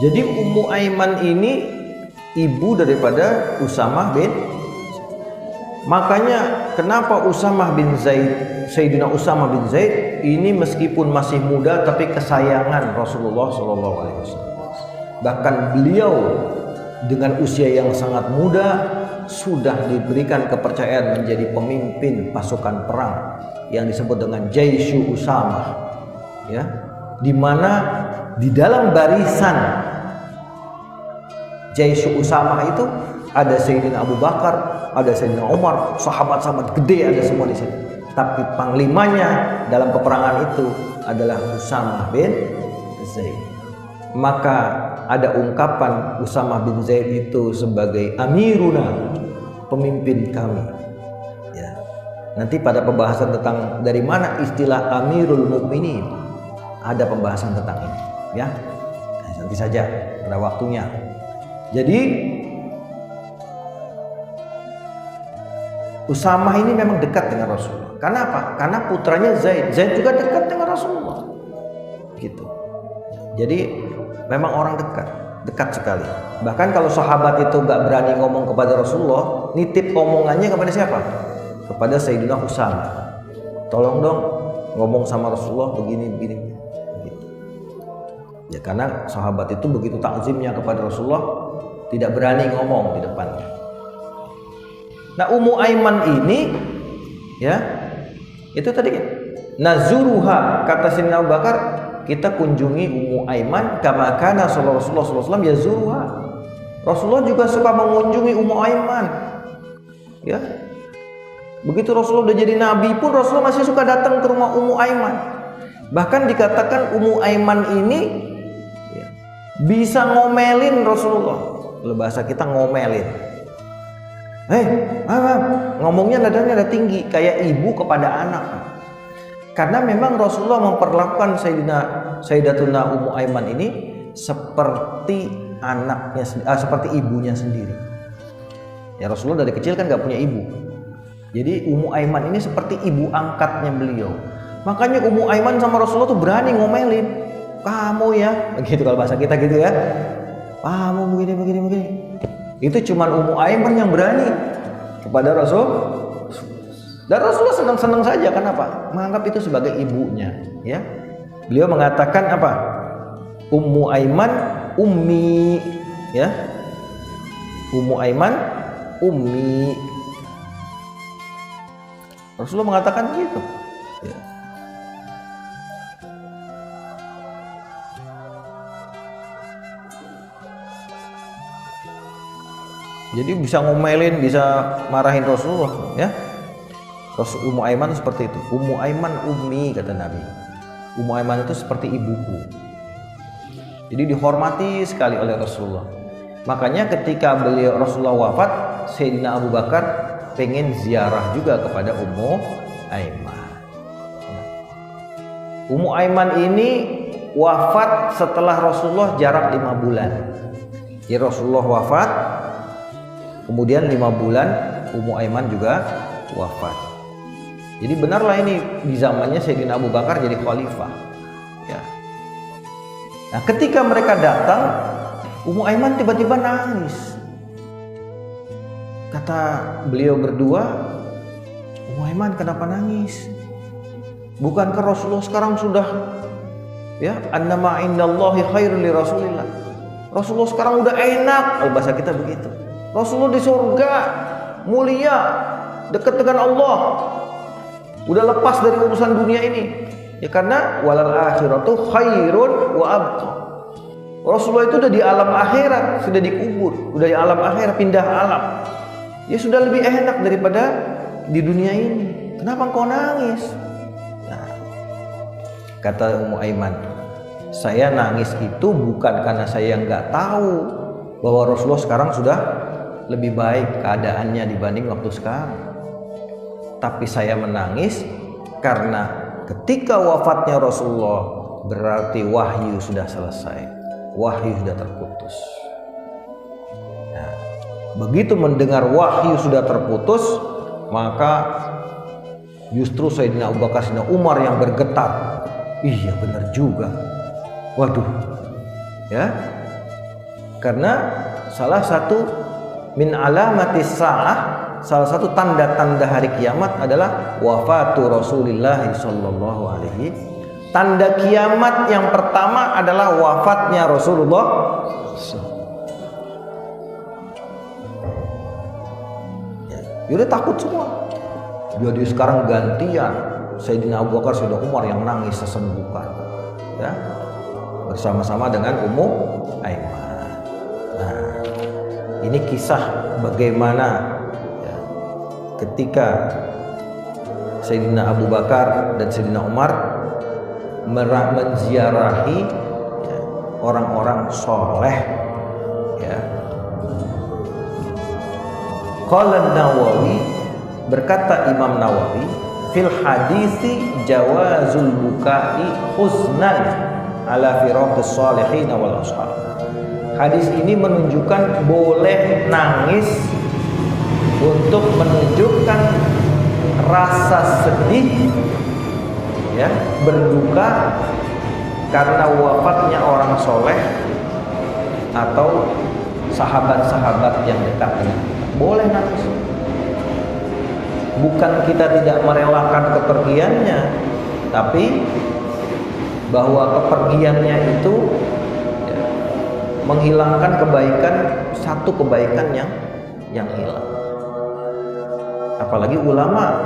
Jadi Ummu Aiman ini ibu daripada Usamah bin. Makanya kenapa Usamah bin Zaid, Sayyidina Usamah bin Zaid ini meskipun masih muda tapi kesayangan Rasulullah SAW. Bahkan beliau dengan usia yang sangat muda sudah diberikan kepercayaan menjadi pemimpin pasukan perang yang disebut dengan Jaishu Usamah, ya, di mana di dalam barisan Jaishu Usamah itu ada Sayyidina Abu Bakar, ada Sayyidina Umar, sahabat-sahabat gede ada semua di sini. Tapi panglimanya dalam peperangan itu adalah Usamah bin Zaid. Maka ada ungkapan Usamah bin Zaid itu sebagai amiruna, pemimpin kami. Ya. Nanti pada pembahasan tentang dari mana istilah Amirul Mukminin ada pembahasan tentang ini. Ya, nanti saja pada waktunya. Jadi Usamah ini memang dekat dengan Rasulullah. Karena apa? Karena putranya Zaid. Zaid juga dekat dengan Rasulullah. Gitu. Jadi memang orang dekat sekali. Bahkan kalau sahabat itu nggak berani ngomong kepada Rasulullah, nitip omongannya kepada siapa? Kepada Sayyidina Usamah. Tolong dong ngomong sama Rasulullah begini. Gitu. Ya karena sahabat itu begitu takzimnya kepada Rasulullah, tidak berani ngomong di depannya. Nah, Ummu Aiman ini, ya, itu tadi nazuruha, kata Sayyidina Abu Bakar, kita kunjungi Ummu Aiman kama kana Rasulullah SAW yazuruha. Rasulullah juga suka mengunjungi Ummu Aiman. Ya. Begitu Rasulullah udah jadi nabi pun Rasulullah masih suka datang ke rumah Ummu Aiman. Bahkan dikatakan Ummu Aiman ini, ya, bisa ngomelin Rasulullah. Kalau bahasa kita ngomelin. Ngomongnya nadanya tinggi kayak ibu kepada anak. Karena memang Rasulullah memperlakukan Sayyidatuna Ummu Aiman ini seperti anaknya, seperti ibunya sendiri. Ya Rasulullah dari kecil kan nggak punya ibu. Jadi Ummu Aiman ini seperti ibu angkatnya beliau. Makanya Ummu Aiman sama Rasulullah tuh berani ngomelin. Kamu ya, begitu kalau bahasa kita gitu ya. Kamu begini. Itu cuma Ummu Aiman yang berani kepada Rasul. Dan Rasulullah senang-senang saja. Kenapa? Menganggap itu sebagai ibunya. Ya, beliau mengatakan apa? Ummu Aiman ummi. Ya, Ummu Aiman ummi. Rasulullah mengatakan begitu. Ya. Jadi bisa ngomelin, bisa marahin Rasulullah, ya. Ummu Aiman seperti itu. Ummu Aiman ummi, kata Nabi. Ummu Aiman itu seperti ibuku. Jadi dihormati sekali oleh Rasulullah. Makanya ketika Rasulullah wafat, Sayyidina Abu Bakar pengen ziarah juga kepada Ummu Aiman. Ummu Aiman ini wafat setelah Rasulullah jarak 5 bulan. Jadi Rasulullah wafat, kemudian 5 bulan Ummu Aiman juga wafat. Jadi benarlah ini di zamannya Sayyidina Abu Bakar jadi khalifah. Ya. Nah, ketika mereka datang, Ummu Aiman tiba-tiba nangis. Kata beliau berdua, Ummu Aiman kenapa nangis? Bukankah Rasulullah sekarang sudah, ya, annama indallahi khairul li Rasulillah. Rasulullah sekarang udah enak, bahasa kita begitu. Rasulullah di surga, mulia, dekat dengan Allah, udah lepas dari urusan dunia ini. Ya karena walal akhiratu khairun wa abqa. Rasulullah itu udah di alam akhirat, sudah dikubur, udah di alam akhirat, pindah alam. Ya sudah lebih enak daripada di dunia ini. Kenapa engkau nangis? Nah, kata Ummu Aiman, saya nangis itu bukan karena saya nggak tahu bahwa Rasulullah sekarang sudah lebih baik keadaannya dibanding waktu sekarang. Tapi saya menangis karena ketika wafatnya Rasulullah berarti wahyu sudah selesai, wahyu sudah terputus. Nah, begitu mendengar wahyu sudah terputus, maka justru Sayyidina Abu Bakar, Sayyidina Umar yang bergetar. Iya benar juga. Waduh, ya, Karena salah satu min alamatis sa'ah, salah satu tanda-tanda hari kiamat adalah wafatu Rasulullah sallallahu alaihi. Tanda kiamat yang pertama adalah wafatnya Rasulullah. Jadi takut semua. Jadi sekarang gantian Sayyidina Abu Bakar, Sayyidina Umar yang nangis sesenggukan, ya, bersama-sama dengan Ummu Aiman. Nah, ini kisah bagaimana ya, ketika Sayyidina Abu Bakar dan Sayyidina Umar menziarahi ya, orang-orang soleh. Ya. Qala Nawawi, berkata Imam Nawawi, fil hadisi jawazul bukai huznan ala firaqis shalihin wal ashab. Hadis ini menunjukkan boleh nangis untuk menunjukkan rasa sedih, ya, berduka karena wafatnya orang soleh atau sahabat-sahabat yang dekat dengan kita. Boleh nangis. Bukan kita tidak merelakan kepergiannya, tapi bahwa kepergiannya itu ya, menghilangkan kebaikan, satu kebaikan yang hilang. Apalagi ulama,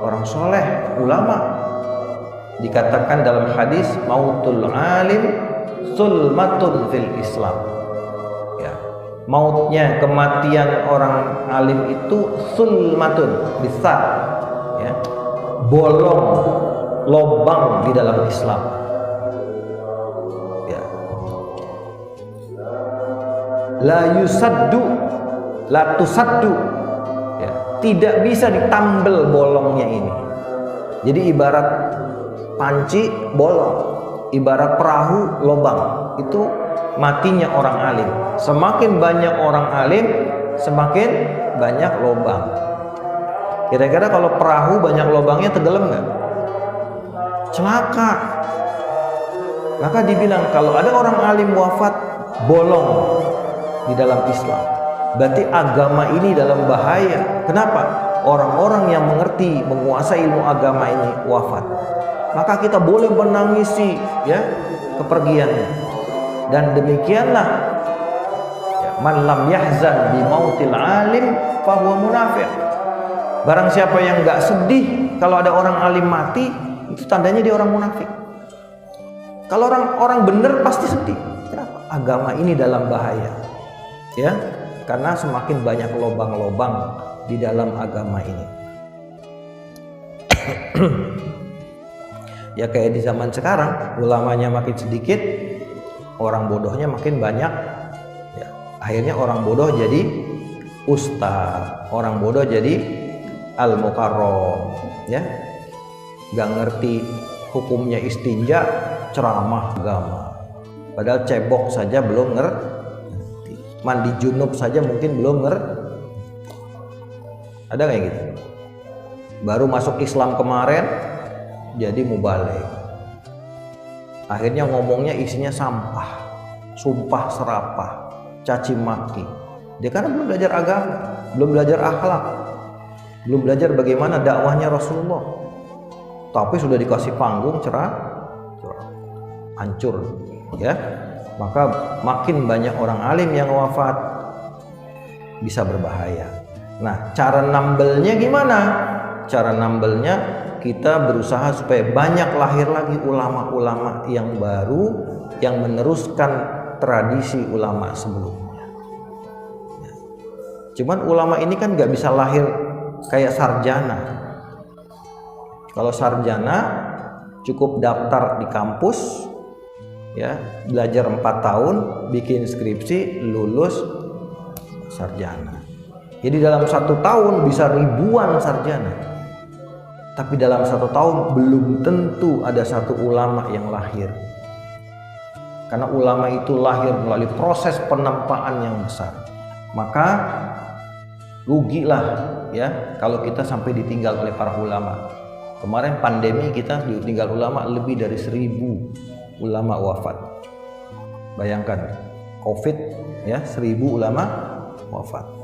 orang soleh, ulama, dikatakan dalam hadis mautul alim sulmatun fil Islam. Ya, mautnya, kematian orang alim itu sulmatun, besar, ya, bolong, lobang di dalam Islam. Ya. La yusaddu, la tusaddu, ya, tidak bisa ditambel bolongnya ini. Jadi ibarat panci bolong, ibarat perahu lobang, itu matinya orang alim. Semakin banyak orang alim, semakin banyak lobang. Kira-kira kalau perahu banyak lobangnya tenggelam nggak? Celaka. Maka dibilang kalau ada orang alim wafat bolong di dalam Islam, berarti agama ini dalam bahaya. Kenapa? Orang-orang yang mengerti, menguasai ilmu agama ini wafat. Maka kita boleh menangisi ya kepergiannya. Dan demikianlah ya, man lam yahzan bi mautil alim fahuwa munafiq. Barang siapa yang enggak sedih kalau ada orang alim mati, itu tandanya dia orang munafik. Kalau orang benar pasti sedih. Kenapa? Agama ini dalam bahaya. Ya, karena semakin banyak lobang-lobang di dalam agama ini. Ya kayak di zaman sekarang, ulamanya makin sedikit, orang bodohnya makin banyak. Ya, akhirnya orang bodoh jadi ustaz, orang bodoh jadi al-mukarram, ya, nggak ngerti hukumnya istinja, ceramah agama. Padahal cebok saja belum ngerti, mandi junub saja mungkin belum ngerti. Ada kayak gitu. Baru masuk Islam kemarin jadi mubalik. Akhirnya ngomongnya isinya sampah, sumpah serapah, caci maki. Dia karena belum belajar agama, belum belajar akhlak, belum belajar bagaimana dakwahnya Rasulullah. Tapi sudah dikasih panggung cerah, hancur, ya. Maka makin banyak orang alim yang wafat, bisa berbahaya. Nah, cara nambelnya gimana? Cara nambelnya kita berusaha supaya banyak lahir lagi ulama-ulama yang baru yang meneruskan tradisi ulama sebelumnya. Cuman ulama ini kan nggak bisa lahir kayak sarjana. Kalau sarjana cukup daftar di kampus, ya, belajar 4 tahun, bikin skripsi, lulus sarjana. Jadi dalam 1 tahun bisa ribuan sarjana. Tapi dalam 1 tahun belum tentu ada satu ulama yang lahir. Karena ulama itu lahir melalui proses penempaan yang besar. Maka rugilah ya kalau kita sampai ditinggal oleh para ulama. Kemarin pandemi kita ditinggal ulama lebih dari 1000 ulama wafat. Bayangkan Covid ya, 1000 ulama wafat.